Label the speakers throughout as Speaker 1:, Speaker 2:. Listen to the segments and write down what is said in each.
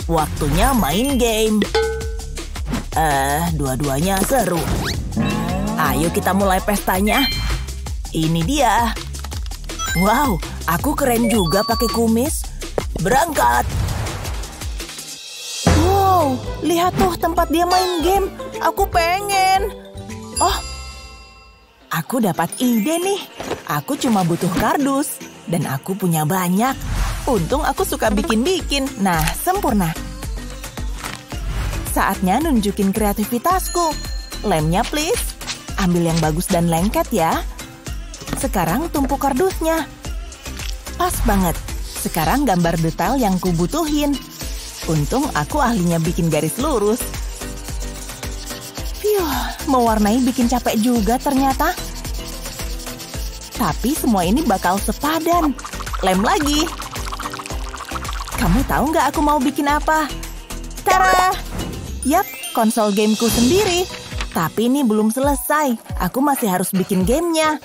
Speaker 1: waktunya main game. Dua-duanya seru. Ayo kita mulai pestanya. Ini dia. Wow, aku keren juga pakai kumis. Berangkat. Wow, lihat tuh tempat dia main game. Aku pengen. Oh, aku dapat ide nih. Aku cuma butuh kardus. Dan aku punya banyak. Untung aku suka bikin-bikin. Nah, sempurna. Saatnya nunjukin kreativitasku. Lemnya please. Ambil yang bagus dan lengket ya. Sekarang tumpuk kardusnya. Pas banget. Sekarang gambar detail yang kubutuhin. Untung aku ahlinya bikin garis lurus. Mewarnai bikin capek juga ternyata. Tapi semua ini bakal sepadan. Lem lagi. Kamu tahu nggak aku mau bikin apa? Tara! Yap, konsol gameku sendiri. Tapi ini belum selesai. Aku masih harus bikin gamenya.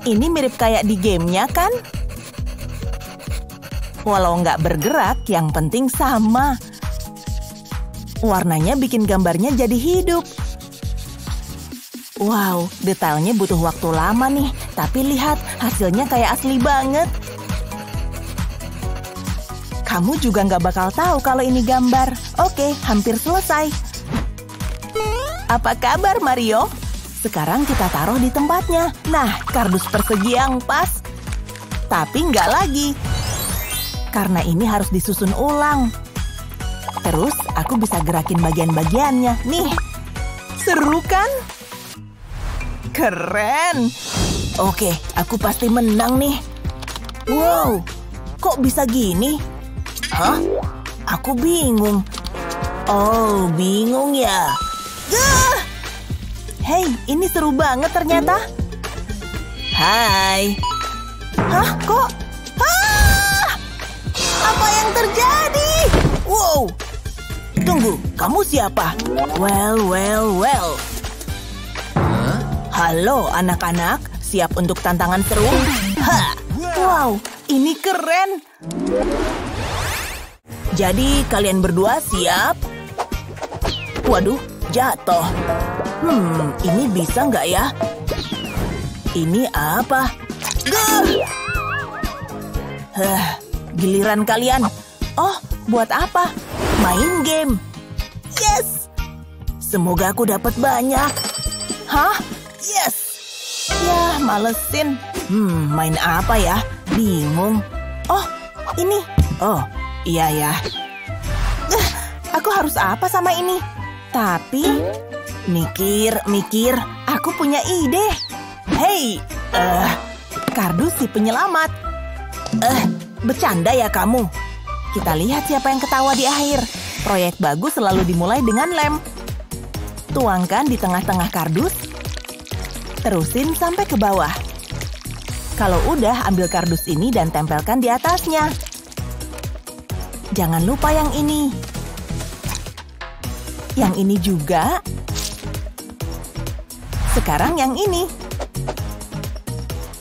Speaker 1: Ini mirip kayak di gamenya kan? Walau nggak bergerak, yang penting sama. Warnanya bikin gambarnya jadi hidup. Wow, detailnya butuh waktu lama nih. Tapi lihat, hasilnya kayak asli banget. Kamu juga nggak bakal tahu kalau ini gambar. Oke, hampir selesai. Apa kabar, Mario? Sekarang kita taruh di tempatnya. Nah, kardus persegi yang pas. Tapi nggak lagi. Karena ini harus disusun ulang. Terus, aku bisa gerakin bagian-bagiannya. Nih, seru kan? Keren! Oke, aku pasti menang nih. Wow, kok bisa gini? Hah? Aku bingung. Oh, bingung ya? Gah! Hei, ini seru banget ternyata. Hai. Hah, kok? Ah! Apa yang terjadi? Wow. Tunggu, kamu siapa? Well. Halo anak-anak, siap untuk tantangan seru? Ha! Wow, ini keren. Jadi kalian berdua siap? Waduh, jatuh. Ini bisa nggak ya? Ini apa? Giliran kalian. Oh, buat apa? Main game. Yes! Semoga aku dapat banyak. Hah? Yes! Yah, malesin. Main apa ya? Bingung. Oh, ini. Oh, iya ya. Aku harus apa sama ini? Tapi, mikir. Aku punya ide. Hei, kardus si penyelamat. Bercanda ya kamu? Kita lihat siapa yang ketawa di akhir. Proyek bagus selalu dimulai dengan lem. Tuangkan di tengah-tengah kardus. Terusin sampai ke bawah. Kalau udah, ambil kardus ini dan tempelkan di atasnya. Jangan lupa yang ini. Yang ini juga. Sekarang yang ini.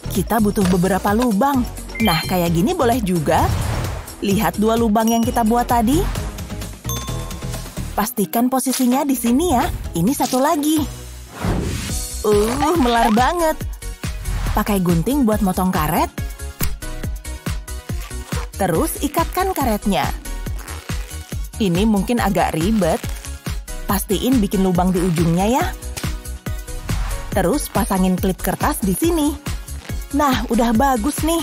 Speaker 1: Kita butuh beberapa lubang. Nah, kayak gini boleh juga. Lihat 2 lubang yang kita buat tadi. Pastikan posisinya di sini ya. Ini satu lagi. Melar banget. Pakai gunting buat motong karet. Terus ikatkan karetnya. Ini mungkin agak ribet. Pastiin bikin lubang di ujungnya ya. Terus pasangin klip kertas di sini. Nah, udah bagus nih.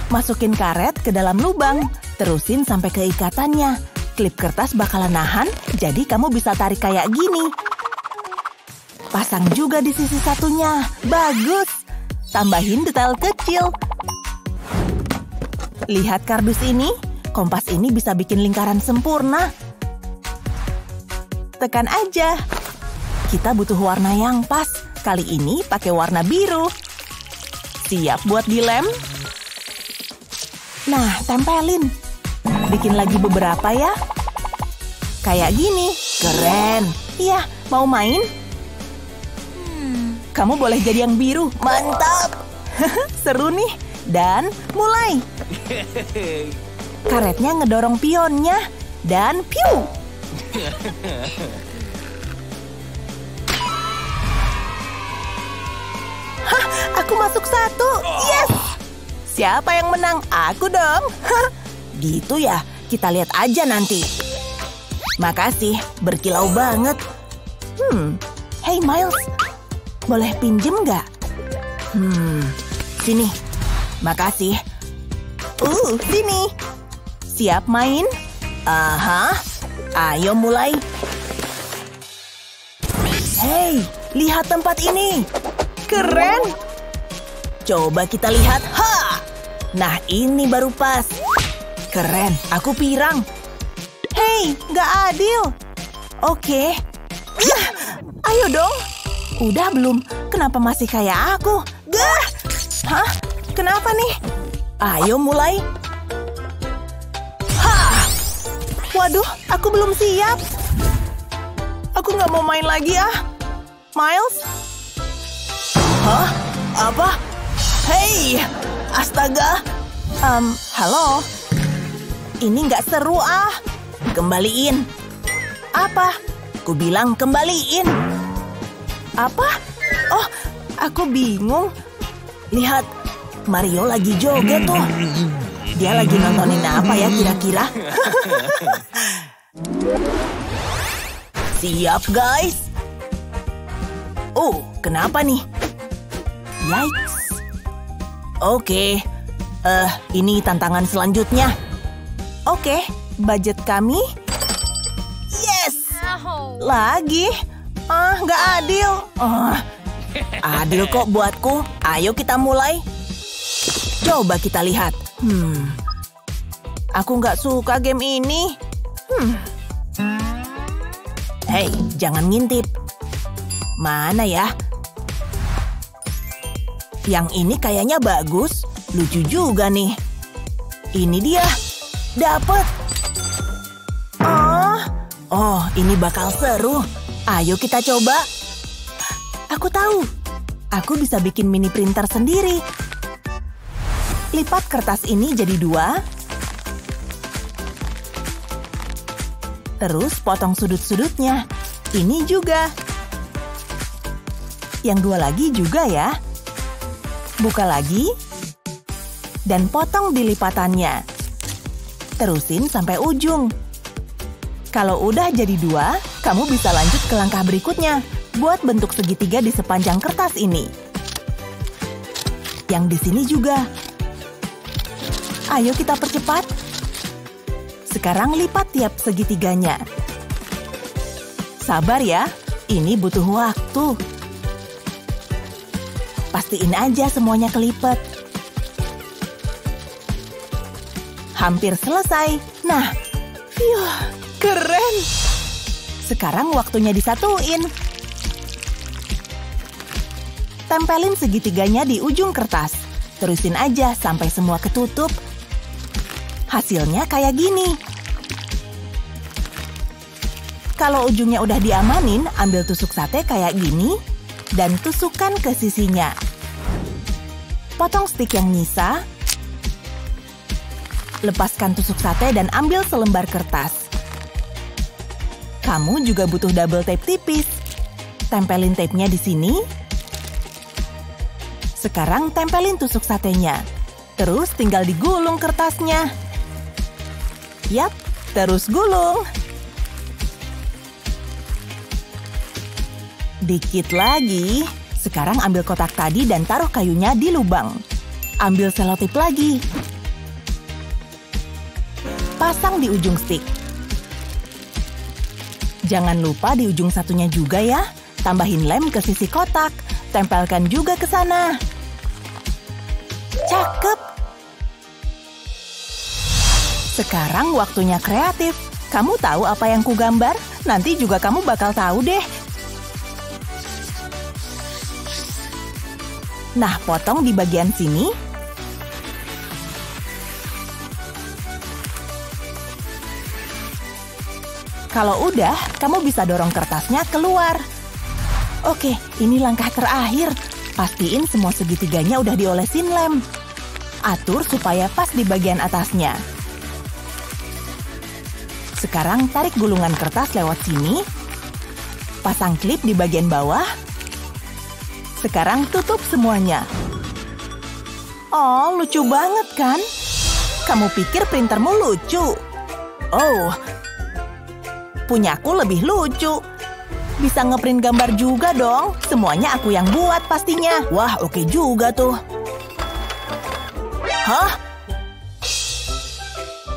Speaker 1: Masukin karet ke dalam lubang. Terusin sampai ke ikatannya. Klip kertas bakalan nahan, jadi kamu bisa tarik kayak gini. Pasang juga di sisi satunya. Bagus. Tambahin detail kecil. Lihat kardus ini. Kompas ini bisa bikin lingkaran sempurna. Tekan aja. Kita butuh warna yang pas. Kali ini pakai warna biru. Siap buat dilem? Nah, tempelin. Bikin lagi beberapa ya. Kayak gini. Keren. Iya, mau main? Kamu boleh jadi yang biru. Mantap. Seru nih. Dan mulai. Karetnya ngedorong pionnya. Dan piu! Hah, aku masuk 1. Yes! Siapa yang menang? Aku dong. Hah, gitu ya, kita lihat aja nanti. Makasih, berkilau banget. Hey Miles, boleh pinjem nggak? Sini. Makasih. Sini. Siap main? Aha. Ayo mulai. Hey, lihat tempat ini. Keren. Coba kita lihat. Ha! Nah, ini baru pas. Keren, aku pirang. Hey, nggak adil. Oke. Yah, ayo dong. Udah belum? Kenapa masih kayak aku? Gah! Hah? Kenapa nih? Ayo mulai. Hah! Waduh, aku belum siap. Aku nggak mau main lagi ah. Miles? Hah? Apa? Hey! Astaga! Halo? Ini nggak seru ah. Kembaliin. Apa? Aku bilang kembaliin. Apa? Oh, aku bingung. Lihat, Mario lagi joget tuh. Dia lagi nontonin apa ya kira-kira? Siap, guys. Oh, kenapa nih? Yikes. Oke. Ini tantangan selanjutnya. Oke, budget kami. Yes! Lagi? Nggak adil. Adil kok buatku. Ayo kita mulai. Coba kita lihat. Aku nggak suka game ini. Hei, jangan ngintip. Mana ya? Yang ini kayaknya bagus. Lucu juga nih. Ini dia. Dapet. Oh, ini bakal seru. Ayo kita coba. Aku tahu. Aku bisa bikin mini printer sendiri. Lipat kertas ini jadi 2. Terus potong sudut-sudutnya. Ini juga. Yang 2 lagi juga ya. Buka lagi. Dan potong di lipatannya. Terusin sampai ujung. Kalau udah jadi 2, kamu bisa lanjut ke langkah berikutnya. Buat bentuk segitiga di sepanjang kertas ini. Yang di sini juga. Ayo kita percepat. Sekarang lipat tiap segitiganya. Sabar ya, ini butuh waktu. Pastiin aja semuanya kelipat. Hampir selesai. Nah, keren. Sekarang waktunya disatuin. Tempelin segitiganya di ujung kertas. Terusin aja sampai semua ketutup. Hasilnya kayak gini. Kalau ujungnya udah diamanin, ambil tusuk sate kayak gini dan tusukkan ke sisinya. Potong stik yang nyisa. Lepaskan tusuk sate dan ambil selembar kertas. Kamu juga butuh double tape tipis. Tempelin tape-nya di sini. Sekarang tempelin tusuk satenya. Terus tinggal digulung kertasnya. Yap, terus gulung. Dikit lagi. Sekarang ambil kotak tadi dan taruh kayunya di lubang. Ambil selotip lagi. Pasang di ujung stik. Jangan lupa di ujung satunya juga ya. Tambahin lem ke sisi kotak. Tempelkan juga ke sana. Cakep. Sekarang waktunya kreatif. Kamu tahu apa yang kugambar? Nanti juga kamu bakal tahu deh. Nah, potong di bagian sini. Kalau udah, kamu bisa dorong kertasnya keluar. Oke, ini langkah terakhir. Pastiin semua segitiganya udah diolesin lem. Atur supaya pas di bagian atasnya. Sekarang tarik gulungan kertas lewat sini. Pasang klip di bagian bawah. Sekarang tutup semuanya. Oh, lucu banget kan? Kamu pikir printermu lucu? Oh, punyaku lebih lucu. Bisa ngeprint gambar juga dong. Semuanya aku yang buat pastinya. Wah, oke juga tuh. Hah?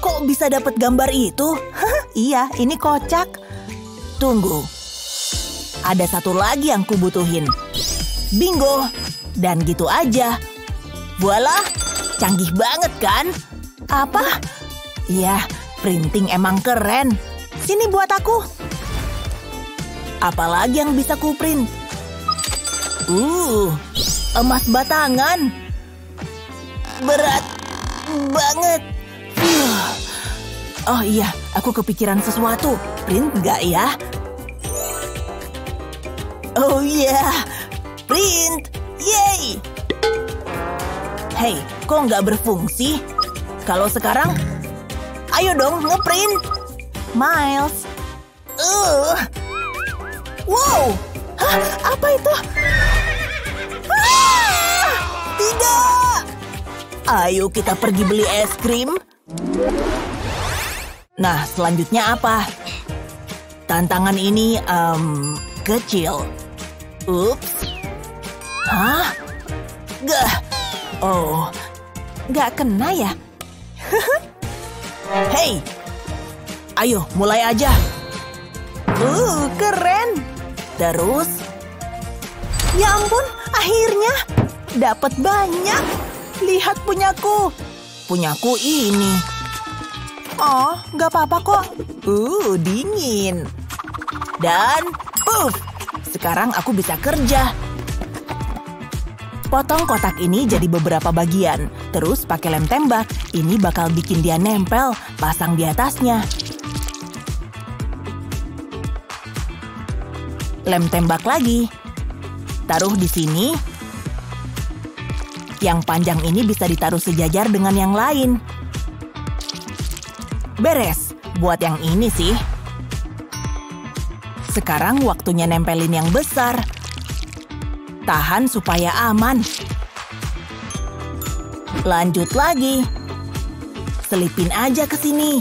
Speaker 1: Kok bisa dapat gambar itu? Iya, ini kocak. Tunggu. Ada satu lagi yang kubutuhin. Bingo. Dan gitu aja. Voila. Canggih banget kan? Apa? Iya, printing emang keren. Sini buat aku. Apalagi yang bisa ku print? Emas batangan. Berat banget. Oh iya, aku kepikiran sesuatu. Print nggak ya? Oh iya, print. Yeay. Hei, kok nggak berfungsi? Kalau sekarang, ayo dong ngeprint. Miles. Wow. Hah, apa itu? Tidak. Ayo kita pergi beli es krim. Nah, selanjutnya apa? Tantangan ini, kecil. Ups. Hah? Gah. Oh, nggak kena ya? Hei, ayo mulai aja. Keren. Terus, ya ampun, akhirnya dapat banyak. Lihat punyaku. Punyaku ini. Oh, nggak apa-apa kok. Dingin. Dan, sekarang aku bisa kerja. Potong kotak ini jadi beberapa bagian. Terus pakai lem tembak. Ini bakal bikin dia nempel. Pasang di atasnya. Lem tembak lagi. Taruh di sini. Yang panjang ini bisa ditaruh sejajar dengan yang lain. Beres. Buat yang ini sih. Sekarang waktunya nempelin yang besar. Tahan supaya aman. Lanjut lagi. Selipin aja ke sini.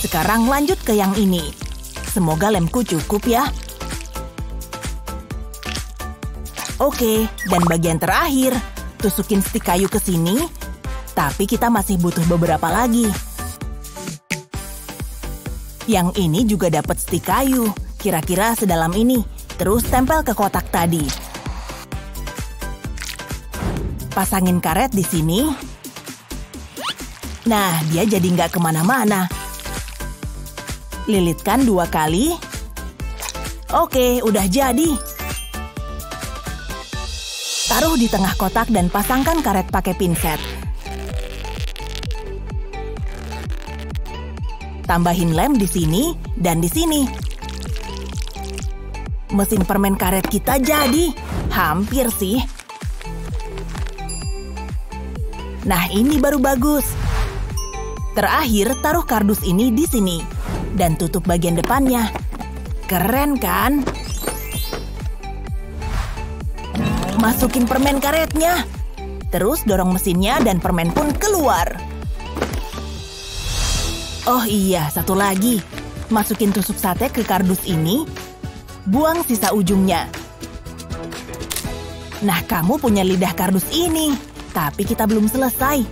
Speaker 1: Sekarang lanjut ke yang ini. Semoga lemku cukup ya. Oke, dan bagian terakhir. Tusukin stik kayu ke sini. Tapi kita masih butuh beberapa lagi. Yang ini juga dapat stik kayu. Kira-kira sedalam ini. Terus tempel ke kotak tadi. Pasangin karet di sini. Nah, dia jadi nggak kemana-mana. Lilitkan 2 kali. Oke, udah jadi. Taruh di tengah kotak dan pasangkan karet pakai pinset. Tambahin lem di sini dan di sini. Mesin permen karet kita jadi. Hampir sih. Nah, ini baru bagus. Terakhir, taruh kardus ini di sini. Dan tutup bagian depannya. Keren kan? Masukin permen karetnya. Terus dorong mesinnya dan permen pun keluar. Oh iya, satu lagi. Masukin tusuk sate ke kardus ini. Buang sisa ujungnya. Nah, kamu punya lidah kardus ini. Tapi kita belum selesai.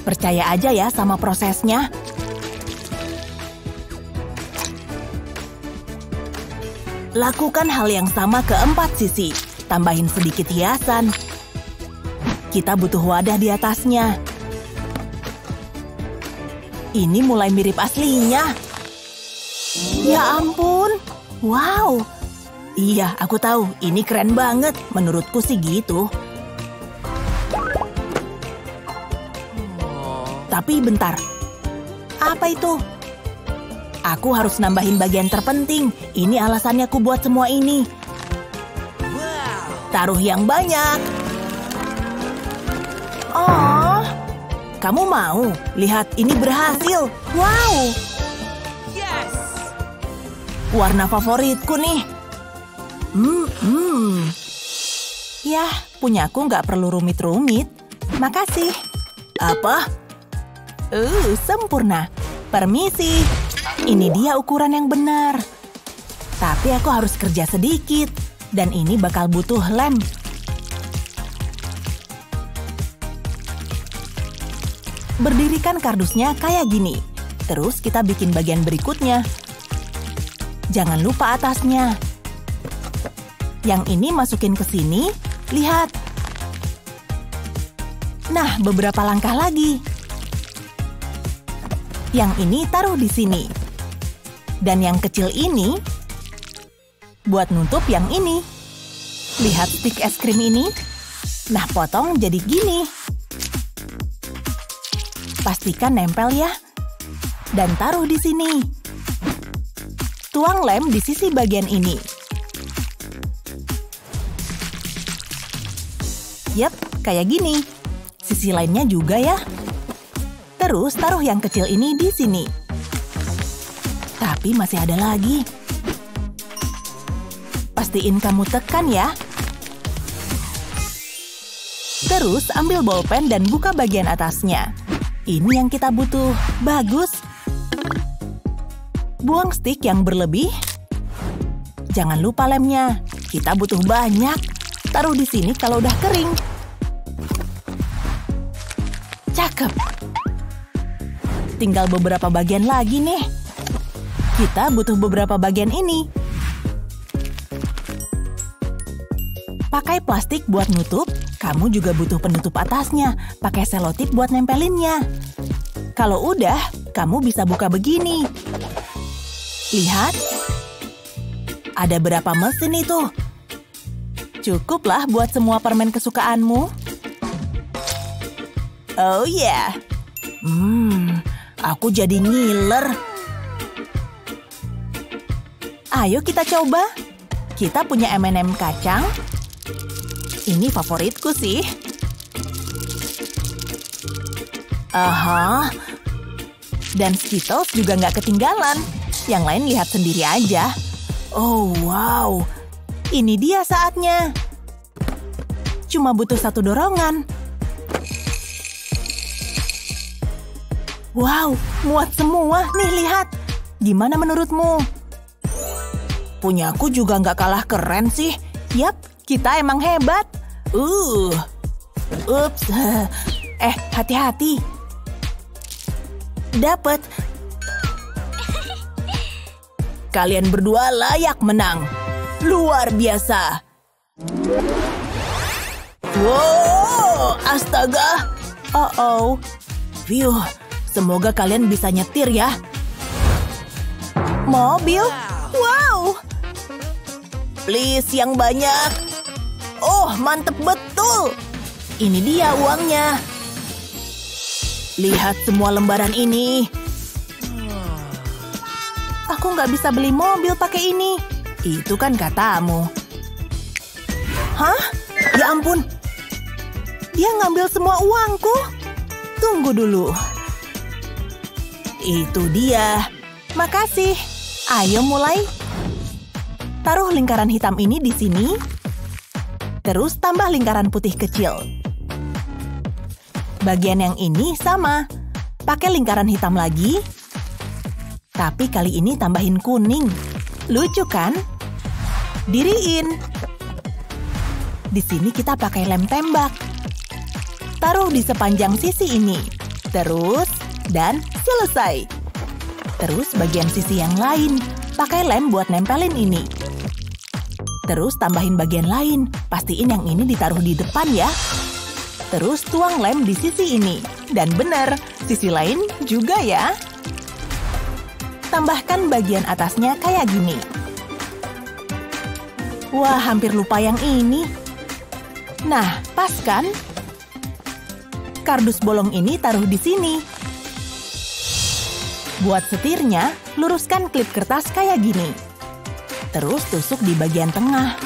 Speaker 1: Percaya aja ya sama prosesnya. Lakukan hal yang sama ke 4 sisi. Tambahin sedikit hiasan. Kita butuh wadah di atasnya. Ini mulai mirip aslinya. Ya ampun. Wow. Iya, aku tahu. Ini keren banget. Menurutku sih gitu. Tapi bentar. Apa itu? Aku harus nambahin bagian terpenting. Ini alasannya aku buat semua ini. Taruh yang banyak. Oh, kamu mau? Lihat, ini berhasil. Wow. warna favoritku nih. Yah, punyaku nggak perlu rumit-rumit. Makasih. Apa? Sempurna. Permisi. Ini dia ukuran yang benar. Tapi aku harus kerja sedikit. Dan ini bakal butuh lem. Berdirikan kardusnya kayak gini. Terus kita bikin bagian berikutnya. Jangan lupa atasnya. Yang ini masukin ke sini. Lihat. Nah, beberapa langkah lagi. Yang ini taruh di sini. Dan yang kecil ini buat nutup yang ini. Lihat stik es krim ini. Nah, potong jadi gini. Pastikan nempel ya. Dan taruh di sini. Tuang lem di sisi bagian ini. Yap, kayak gini. Sisi lainnya juga ya. Terus taruh yang kecil ini di sini. Tapi masih ada lagi. Pastiin kamu tekan ya. Terus ambil bolpen dan buka bagian atasnya. Ini yang kita butuh. Bagus. Buang stik yang berlebih. Jangan lupa lemnya. Kita butuh banyak. Taruh di sini kalau udah kering. Cakep. Tinggal beberapa bagian lagi nih. Kita butuh beberapa bagian ini. Pakai plastik buat nutup. Kamu juga butuh penutup atasnya. Pakai selotip buat nempelinnya. Kalau udah, kamu bisa buka begini. Lihat. Ada berapa mesin itu? Cukuplah buat semua permen kesukaanmu. Oh yeah. Aku jadi ngiler. Ayo kita coba. Kita punya M&M kacang. Ini favoritku sih. Aha. Dan Skittles juga nggak ketinggalan. Yang lain lihat sendiri aja. Oh wow. Ini dia saatnya. Cuma butuh satu dorongan. Wow, muat semua. Nih lihat. Gimana menurutmu? Punyaku juga nggak kalah keren sih. Yap, kita emang hebat. Ups. Hati-hati. Dapet. Kalian berdua layak menang. Luar biasa. Wow, astaga. Oh. Phew, semoga kalian bisa nyetir ya. Mobil? Wow. Please yang banyak. Oh, mantep betul. Ini dia uangnya. Lihat semua lembaran ini. Aku nggak bisa beli mobil pakai ini. Itu kan katamu. Hah? Ya ampun. Dia ngambil semua uangku. Tunggu dulu. Itu dia. Makasih. Ayo mulai. Taruh lingkaran hitam ini di sini. Terus tambah lingkaran putih kecil. Bagian yang ini sama. Pakai lingkaran hitam lagi. Tapi kali ini tambahin kuning. Lucu kan? Diriin. Di sini kita pakai lem tembak. Taruh di sepanjang sisi ini. Terus, dan selesai. Terus bagian sisi yang lain. Pakai lem buat nempelin ini. Terus tambahin bagian lain. Pastiin yang ini ditaruh di depan ya. Terus tuang lem di sisi ini. Dan benar, sisi lain juga ya. Tambahkan bagian atasnya kayak gini. Wah, hampir lupa yang ini. Nah, pas kan? Kardus bolong ini taruh di sini. Buat setirnya, luruskan klip kertas kayak gini. Terus tusuk di bagian tengah.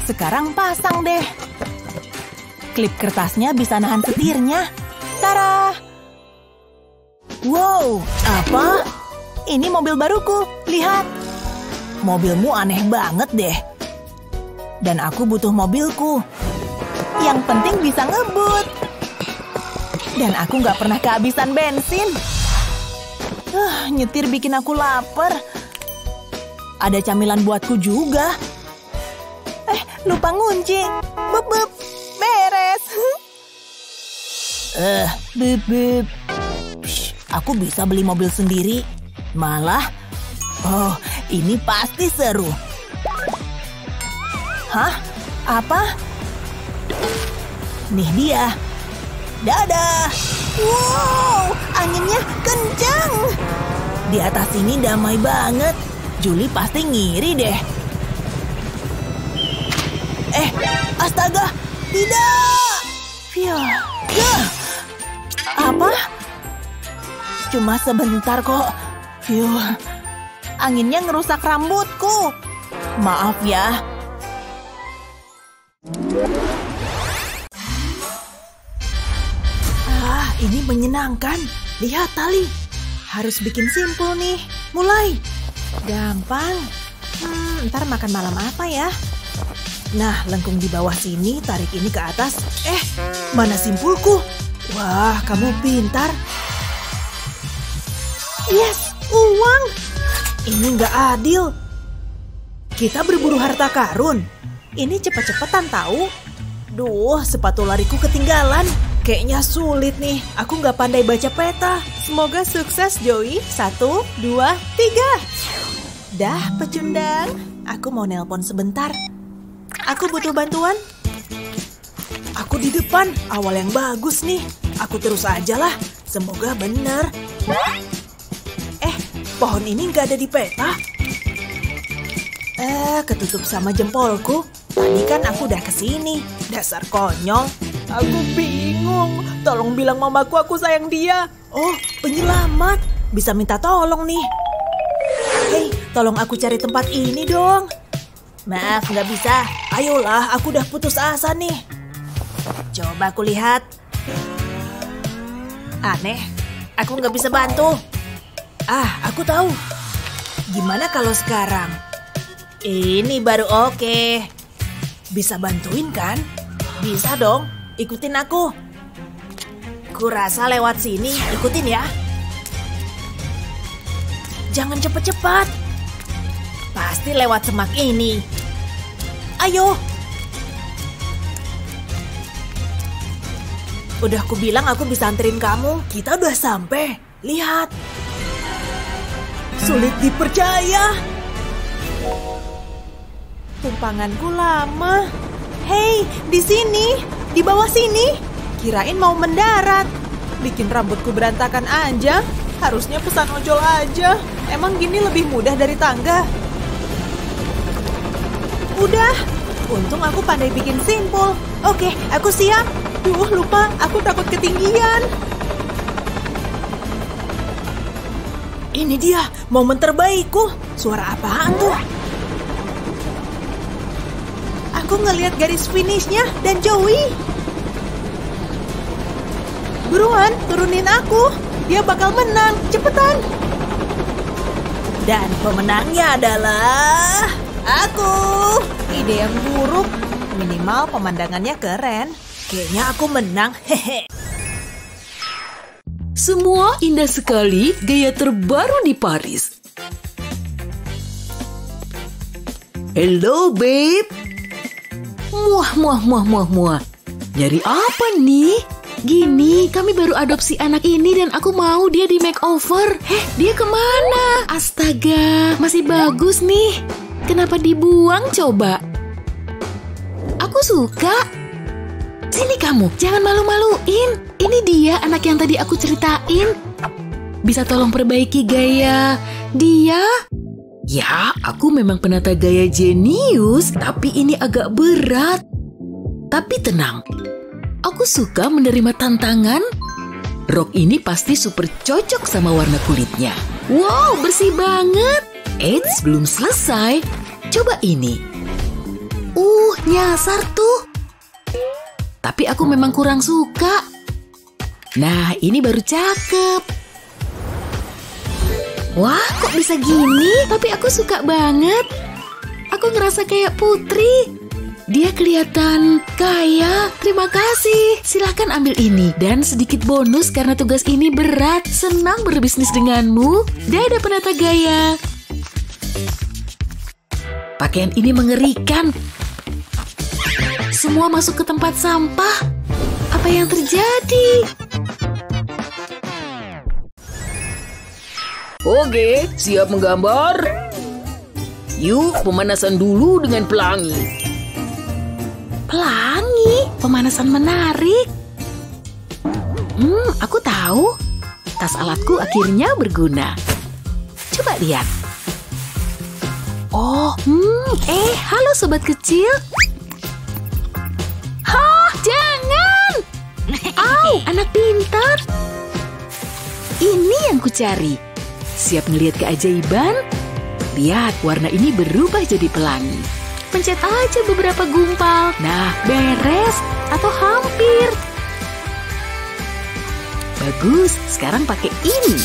Speaker 1: Sekarang pasang deh. Klip kertasnya bisa nahan setirnya. Tara! Wow, apa? ini mobil baruku. Lihat. Mobilmu aneh banget deh. Dan aku butuh mobilku. Yang penting bisa ngebut. Dan aku nggak pernah kehabisan bensin. Nyetir bikin aku lapar. Ada camilan buatku juga. Lupa ngunci. Beb, beres. Beb. Aku bisa beli mobil sendiri. Malah, ini pasti seru. Hah? Apa? Nih dia. Dadah. Wow, anginnya kencang. Di atas ini damai banget. Julie pasti ngiri deh. Astaga, tidak. Apa? Cuma sebentar kok. Anginnya ngerusak rambutku. Maaf ya. Ini menyenangkan. Lihat tali. Harus bikin simpul nih. Mulai. Gampang. Ntar makan malam apa ya? Nah, lengkung di bawah sini, tarik ini ke atas. Mana simpulku? Wah, kamu pintar. Yes, uang. Ini nggak adil. Kita berburu harta karun. Ini cepet-cepetan tahu. Duh, sepatu lariku ketinggalan. Kayaknya sulit nih. Aku nggak pandai baca peta. Semoga sukses, Joey. 1, 2, 3. Dah, pecundang. Aku mau nelpon sebentar. Aku butuh bantuan. Aku di depan. Awal yang bagus nih. Aku terus aja lah. Semoga bener. Pohon ini nggak ada di peta. Ketutup sama jempolku. Tadi kan aku udah kesini. Dasar konyol. Aku bingung. Tolong bilang mamaku aku sayang dia. Oh, penyelamat. Bisa minta tolong nih. Hei, tolong aku cari tempat ini dong. Maaf, nggak bisa. Ayolah, aku udah putus asa nih. Coba aku lihat. Aneh, aku nggak bisa bantu. Aku tahu. Gimana kalau sekarang? Ini baru oke. Bisa bantuin kan? Bisa dong, ikutin aku. Kurasa lewat sini, ikutin ya. Jangan cepet-cepet. Pasti lewat semak ini. Ayo. Udah aku bilang aku bisa anterin kamu. Kita udah sampai. Lihat. Sulit dipercaya. Tumpanganku lama. Hei, di sini. Di bawah sini. Kirain mau mendarat. Bikin rambutku berantakan aja. Harusnya pesan ojol aja. Emang gini lebih mudah dari tangga. Udah. Untung aku pandai bikin simpul. Oke, aku siap. Lupa. Aku takut ketinggian. Ini dia, momen terbaikku. Suara apaan tuh? Aku ngelihat garis finishnya dan Joey. Buruan, turunin aku. Dia bakal menang. Cepetan. Dan pemenangnya adalah aku. Ide yang buruk. Minimal pemandangannya keren. Kayaknya aku menang. Hehe.
Speaker 2: Semua indah sekali, gaya terbaru di Paris. Hello, babe. Muah. Nyari apa nih? Gini, kami baru adopsi anak ini dan aku mau dia di makeover. Dia kemana? Astaga, masih bagus nih. Kenapa dibuang coba? Aku suka. Sini kamu, jangan malu-maluin. Ini dia anak yang tadi aku ceritain. Bisa tolong perbaiki gaya dia? Ya, aku memang penata gaya jenius, tapi ini agak berat. Tapi tenang, aku suka menerima tantangan. Rok ini pasti super cocok sama warna kulitnya. Wow, bersih banget. Eits, belum selesai. Coba ini. Nyasar tuh. Tapi aku memang kurang suka. Nah, ini baru cakep. Wah, kok bisa gini? Tapi aku suka banget. Aku ngerasa kayak putri. Dia kelihatan kaya. Terima kasih. Silakan ambil ini. Dan sedikit bonus karena tugas ini berat. Senang berbisnis denganmu. Dadah penata gaya. Pakaian ini mengerikan. Semua masuk ke tempat sampah. Apa yang terjadi?
Speaker 3: Oke, siap menggambar? Yuk, pemanasan dulu dengan pelangi.
Speaker 2: Pelangi? Pemanasan menarik. Aku tahu. Tas alatku akhirnya berguna. Coba lihat. Oh, halo sobat kecil. Hah, jangan! Au, anak pintar. Ini yang kucari. Siap ngelihat keajaiban? Lihat, warna ini berubah jadi pelangi. Pencet aja beberapa gumpal. Nah, beres atau hampir. Bagus, sekarang pakai ini.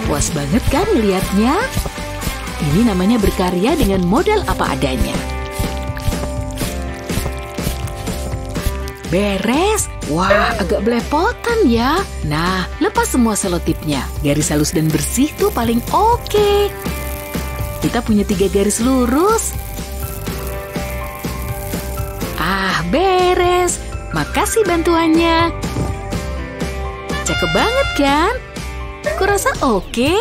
Speaker 2: Puas banget kan ngelihatnya? Ini namanya berkarya dengan modal apa adanya. Beres. Wah, agak belepotan ya. Nah, lepas semua selotipnya. Garis halus dan bersih tuh paling oke. Kita punya 3 garis lurus. Ah, beres. Makasih bantuannya. Cakep banget kan? Kurasa oke?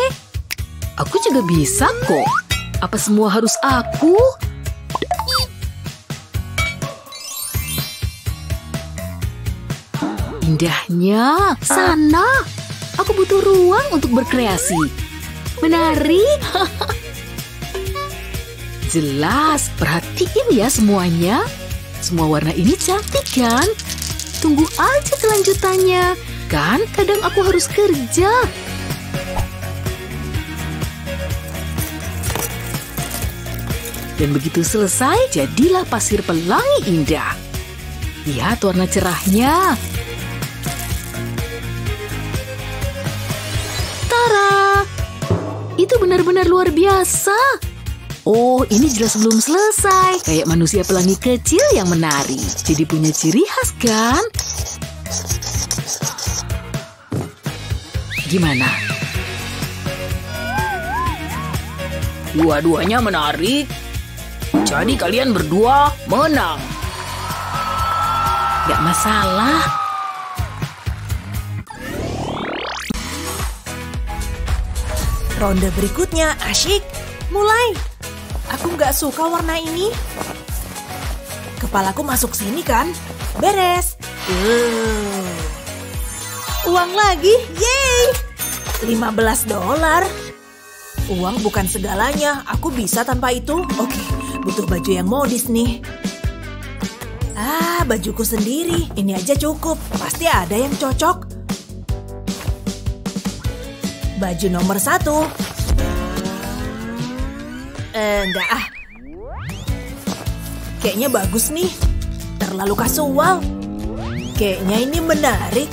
Speaker 2: Aku juga bisa kok. Apa semua harus aku? Indahnya. Sana. Aku butuh ruang untuk berkreasi. Menarik. Jelas. Perhatiin ya semuanya. Semua warna ini cantik kan? Tunggu aja kelanjutannya. Kan kadang aku harus kerja. Dan begitu selesai, jadilah pasir pelangi indah. Lihat warna cerahnya. Itu benar-benar luar biasa. Oh, ini jelas belum selesai. Kayak manusia pelangi kecil yang menari. Jadi punya ciri khas kan? Gimana?
Speaker 3: Dua-duanya menarik. Jadi kalian berdua menang.
Speaker 2: Gak masalah.
Speaker 1: Ronde berikutnya asyik. Mulai. Aku nggak suka warna ini. Kepalaku masuk sini kan? Beres. Uang lagi. Yeay. $15. Uang bukan segalanya. Aku bisa tanpa itu. Oke, butuh baju yang modis nih. Ah, bajuku sendiri. Ini aja cukup. Pasti ada yang cocok. Baju nomor 1. Enggak ah. Kayaknya bagus nih. Terlalu kasual. Kayaknya ini menarik.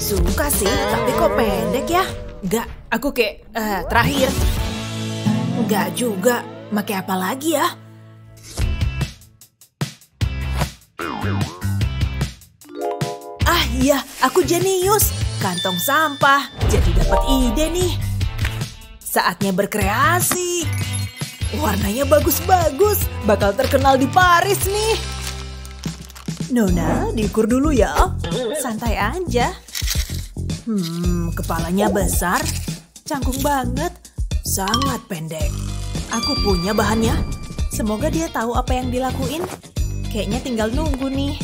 Speaker 1: Suka sih, tapi kok pendek ya? Enggak, aku kayak terakhir. Enggak juga. Pakai apa lagi ya? Ah iya, aku jenius. Kantong sampah, jadi dapat ide nih. Saatnya berkreasi. Warnanya bagus-bagus, bakal terkenal di Paris nih. Nona, diukur dulu ya. Santai aja. Kepalanya besar, canggung banget, sangat pendek. Aku punya bahannya. Semoga dia tahu apa yang dilakuin. Kayaknya tinggal nunggu nih.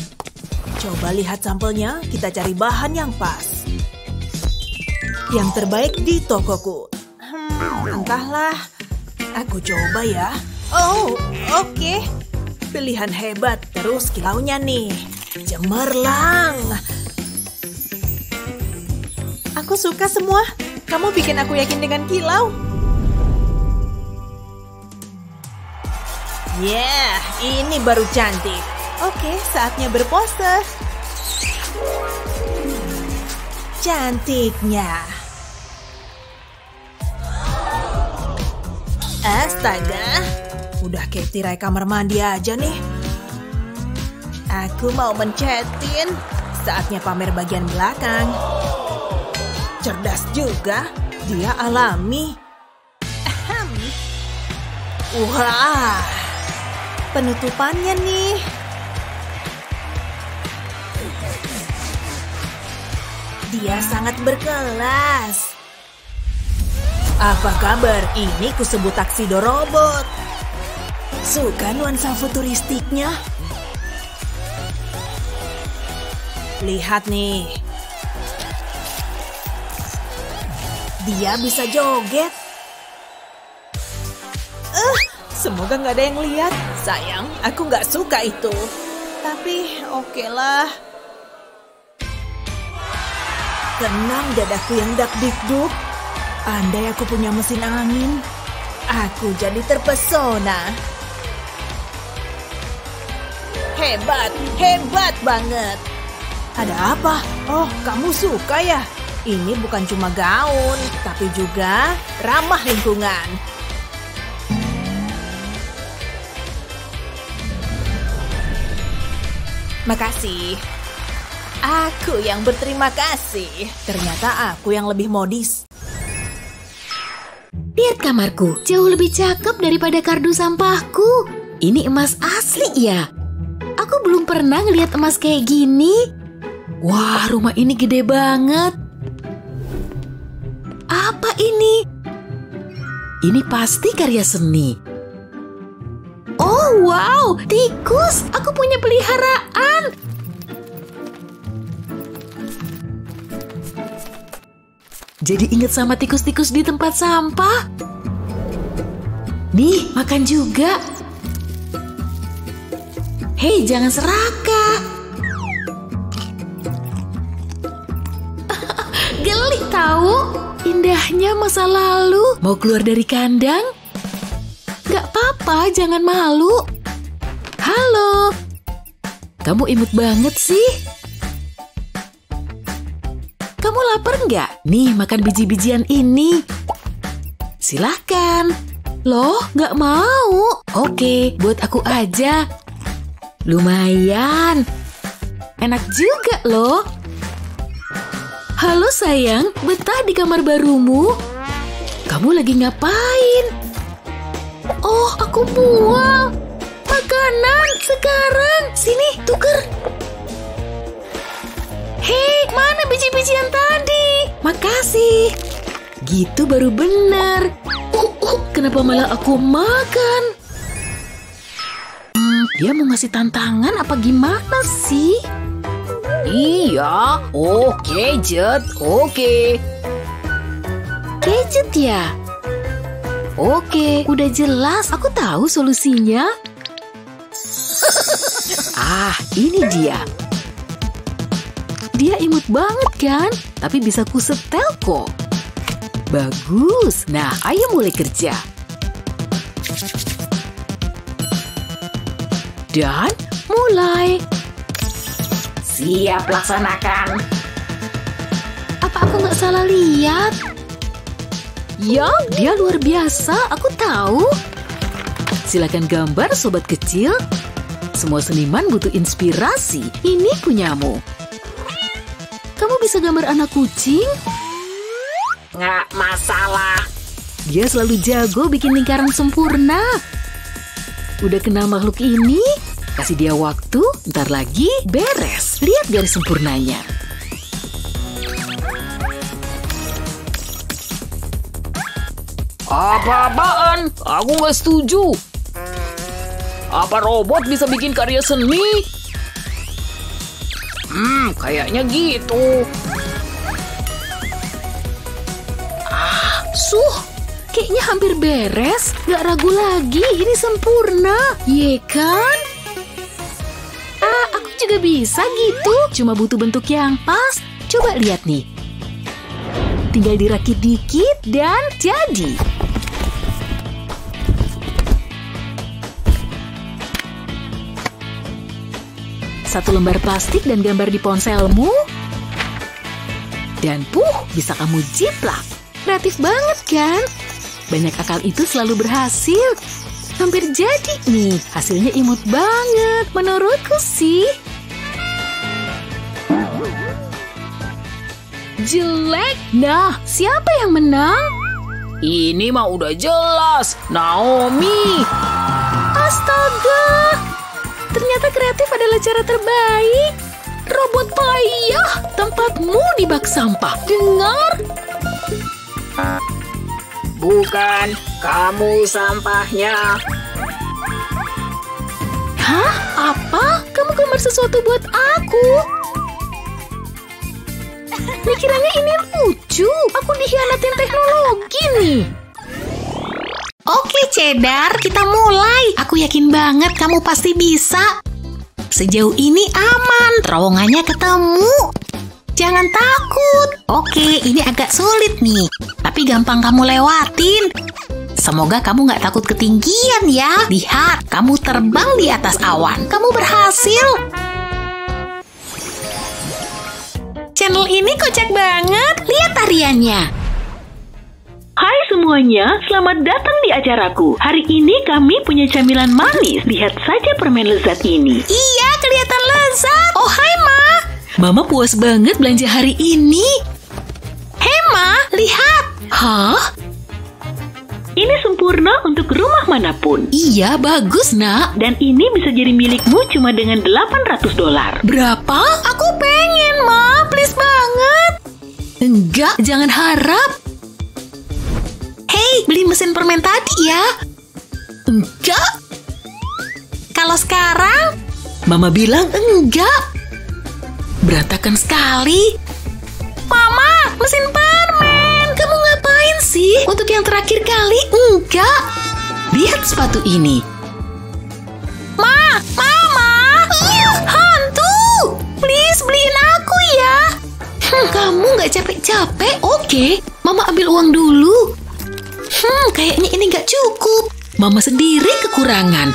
Speaker 1: Coba lihat sampelnya, kita cari bahan yang pas. Yang terbaik di tokoku. Entahlah. Aku coba ya. Oh, oke. Pilihan hebat. Terus kilaunya nih. Cemerlang. Aku suka semua. Kamu bikin aku yakin dengan kilau. Yeah, ini baru cantik. Oke, saatnya berpose. cantiknya. Astaga, udah kayak tirai kamar mandi aja nih. Aku mau mencetin. Saatnya pamer bagian belakang. Cerdas juga, dia alami. Ahem. Wah, penutupannya nih. Dia sangat berkelas. Apa kabar? Ini kusebut Tuxedo Robot. Suka nuansa futuristiknya? Lihat nih. Dia bisa joget. Semoga nggak ada yang lihat. Sayang, aku nggak suka itu. Tapi oke lah. Tenang dadaku yang dak-dikduk. Andai aku punya mesin angin, aku jadi terpesona. Hebat, hebat banget. Ada apa? Oh, kamu suka ya? Ini bukan cuma gaun, tapi juga ramah lingkungan. Makasih. Aku yang berterima kasih. Ternyata aku yang lebih modis.
Speaker 2: Lihat kamarku, jauh lebih cakep daripada kardus sampahku. Ini emas asli ya. Aku belum pernah ngeliat emas kayak gini. Wah, rumah ini gede banget. Apa ini? Ini pasti karya seni. Oh wow, tikus. Aku punya peliharaan. Jadi inget sama tikus-tikus di tempat sampah. Nih, makan juga. Hei, jangan serakah. Geli tahu. Indahnya masa lalu. Mau keluar dari kandang? Gak apa-apa, jangan malu. Halo. Kamu imut banget sih. Kamu lapar nggak? Nih, makan biji-bijian ini. Silahkan. Loh, nggak mau? Oke, buat aku aja. Lumayan. Enak juga loh. Halo sayang, betah di kamar barumu? Kamu lagi ngapain? Oh, aku buang. Makanan sekarang. Sini, tuker. Hei, mana biji-bijian tadi? Makasih. Gitu baru benar. Kenapa malah aku makan? Dia mau ngasih tantangan apa gimana sih?
Speaker 3: Iya, gadget, oke.
Speaker 2: Gadget ya? Oke, udah jelas. Aku tahu solusinya. Ini dia. Dia imut banget kan? Tapi bisa ku setel kok. Bagus. Nah, ayo mulai kerja. Dan mulai.
Speaker 3: Siap laksanakan.
Speaker 2: Apa aku nggak salah lihat? Ya, dia luar biasa. Aku tahu. Silakan gambar sobat kecil. Semua seniman butuh inspirasi. Ini punyamu. Kamu bisa gambar anak kucing?
Speaker 3: Nggak masalah.
Speaker 2: Dia selalu jago bikin lingkaran sempurna. Udah kenal makhluk ini? Kasih dia waktu, ntar lagi beres. Lihat garis sempurnanya.
Speaker 3: Apa-apaan? Aku nggak setuju. Apa robot bisa bikin karya seni? Kayaknya gitu.
Speaker 2: Kayaknya hampir beres. Gak ragu lagi, ini sempurna. Ye kan? Aku juga bisa gitu. Cuma butuh bentuk yang pas. Coba lihat nih. Tinggal dirakit dikit dan jadi. Satu lembar plastik dan gambar di ponselmu. Dan bisa kamu jiplak. Kreatif banget kan? Banyak akal itu selalu berhasil. Hampir jadi nih. Hasilnya imut banget menurutku sih. Jelek. Nah, siapa yang menang?
Speaker 3: Ini mah udah jelas, Naomi.
Speaker 2: Astaga, ternyata kreatif adalah cara terbaik. Robot payah, tempatmu di bak sampah. Dengar?
Speaker 3: Bukan, kamu sampahnya.
Speaker 2: Hah? Apa? Kamu gambar sesuatu buat aku? Pikirannya ini lucu. Aku dikhianatin teknologi nih.
Speaker 4: Oke, Cedar, kita mulai. Aku yakin banget kamu pasti bisa. Sejauh ini aman, terowongannya ketemu. Jangan takut. Oke, ini agak sulit nih. Tapi gampang kamu lewatin. Semoga kamu nggak takut ketinggian ya. Lihat, kamu terbang di atas awan. Kamu berhasil. Channel ini kocak banget. Lihat tariannya.
Speaker 2: Hai semuanya, selamat datang di acaraku. Hari ini kami punya camilan manis. Lihat saja permen lezat ini.
Speaker 4: Iya, kelihatan lezat. Oh, hai, Ma.
Speaker 2: Mama puas banget belanja hari ini.
Speaker 4: Hei, Ma, lihat.
Speaker 2: Hah? Ini sempurna untuk rumah manapun.
Speaker 4: Iya, bagus, Nak.
Speaker 2: Dan ini bisa jadi milikmu cuma dengan $800.
Speaker 4: Berapa? Aku pengen, Ma. Please banget.
Speaker 2: Enggak, jangan harap.
Speaker 4: Hei, beli mesin permen tadi ya.
Speaker 2: Enggak.
Speaker 4: Kalau sekarang,
Speaker 2: Mama bilang enggak. Berantakan sekali.
Speaker 4: Mama, mesin permen. Kamu ngapain sih?
Speaker 2: Untuk yang terakhir kali, enggak. Lihat sepatu ini.
Speaker 4: Mama. Hantu. Please beliin aku ya.
Speaker 2: Kamu nggak capek-capek? Oke, Mama ambil uang dulu. Kayaknya ini nggak cukup. Mama sendiri kekurangan.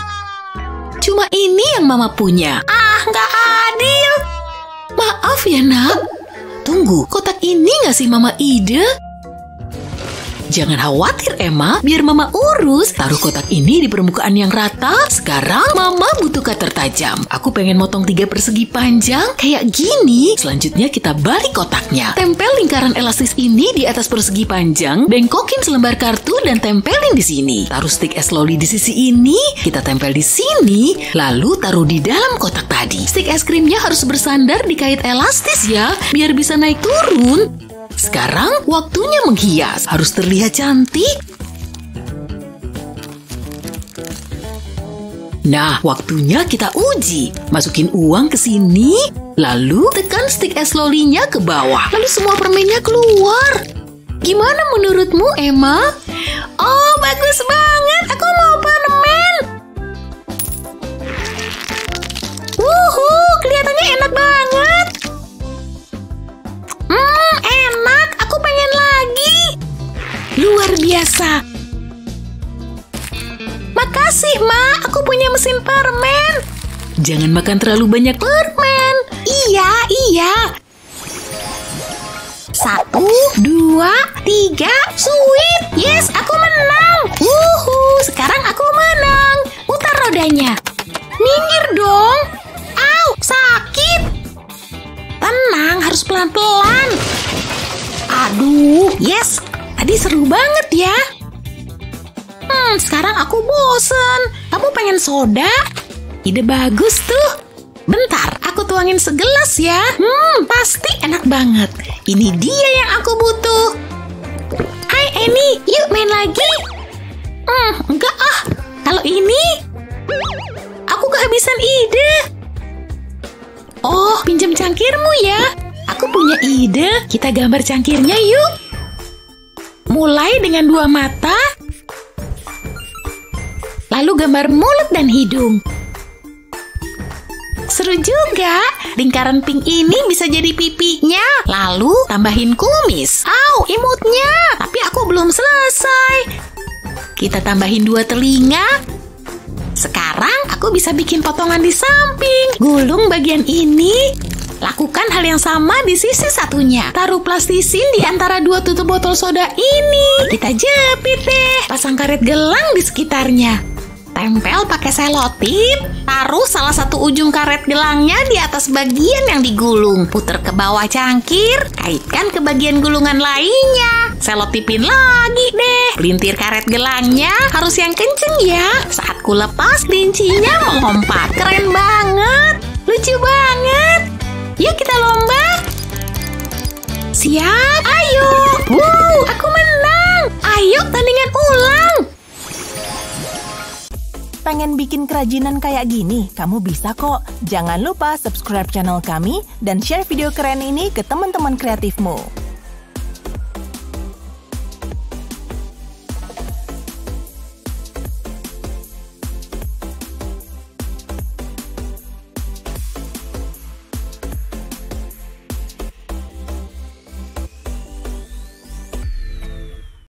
Speaker 2: Cuma ini yang Mama punya.
Speaker 4: Nggak adil.
Speaker 2: Maaf ya, Nak. Tunggu, kotak ini ngasih Mama ide. Jangan khawatir, Emma. Biar Mama urus. Taruh kotak ini di permukaan yang rata. Sekarang Mama butuh cutter tajam. Aku pengen motong 3 persegi panjang kayak gini. Selanjutnya kita balik kotaknya. Tempel lingkaran elastis ini di atas persegi panjang. Bengkokin selembar kartu dan tempelin di sini. Taruh stick es loli di sisi ini. Kita tempel di sini. Lalu taruh di dalam kotak tadi. Stick es krimnya harus bersandar di kait elastis ya. Biar bisa naik turun. Sekarang waktunya menghias. Harus terlihat cantik. Nah, waktunya kita uji. Masukin uang ke sini. Lalu tekan stick es lolinya ke bawah. Lalu semua permennya keluar. Gimana menurutmu, Emma?
Speaker 4: Oh, bagus banget. Aku mau permen. Kelihatannya enak banget. Enak. Aku pengen lagi.
Speaker 2: Luar biasa.
Speaker 4: Makasih, Ma. Aku punya mesin permen.
Speaker 2: Jangan makan terlalu banyak permen.
Speaker 4: Iya. 1, 2, 3. Sweet. Yes, aku menang. Sekarang aku menang. Putar rodanya. Minggir dong. Au, sakit. Tenang, harus pelan-pelan. Aduh, yes. Tadi seru banget ya. Sekarang aku bosen. Kamu pengen soda?
Speaker 2: Ide bagus tuh.
Speaker 4: Bentar, aku tuangin segelas ya. Pasti enak banget. Ini dia yang aku butuh. Hai Annie, yuk main lagi. Enggak ah. Kalau ini, aku kehabisan ide. Oh, pinjam cangkirmu ya. Aku punya ide. Kita gambar cangkirnya yuk. Mulai dengan 2 mata. Lalu gambar mulut dan hidung. Seru juga. Lingkaran pink ini bisa jadi pipinya. Lalu tambahin kumis. Au, imutnya. Tapi aku belum selesai. Kita tambahin 2 telinga. Sekarang aku bisa bikin potongan di samping. Gulung bagian ini. Lakukan hal yang sama di sisi satunya. Taruh plastisin di antara dua tutup botol soda ini. Kita jepit deh. Pasang karet gelang di sekitarnya. Tempel pakai selotip. Taruh salah satu ujung karet gelangnya di atas bagian yang digulung. Puter ke bawah cangkir. Kaitkan ke bagian gulungan lainnya. Selotipin lagi deh. Pelintir karet gelangnya harus yang kenceng ya. Saat ku lepas, lincinya melompat. Keren banget. Lucu banget. Yuk kita lomba. Siap? Ayo. Aku menang. Ayo tandingan ulang.
Speaker 1: Pengen bikin kerajinan kayak gini? Kamu bisa kok. Jangan lupa subscribe channel kami dan share video keren ini ke teman-teman kreatifmu.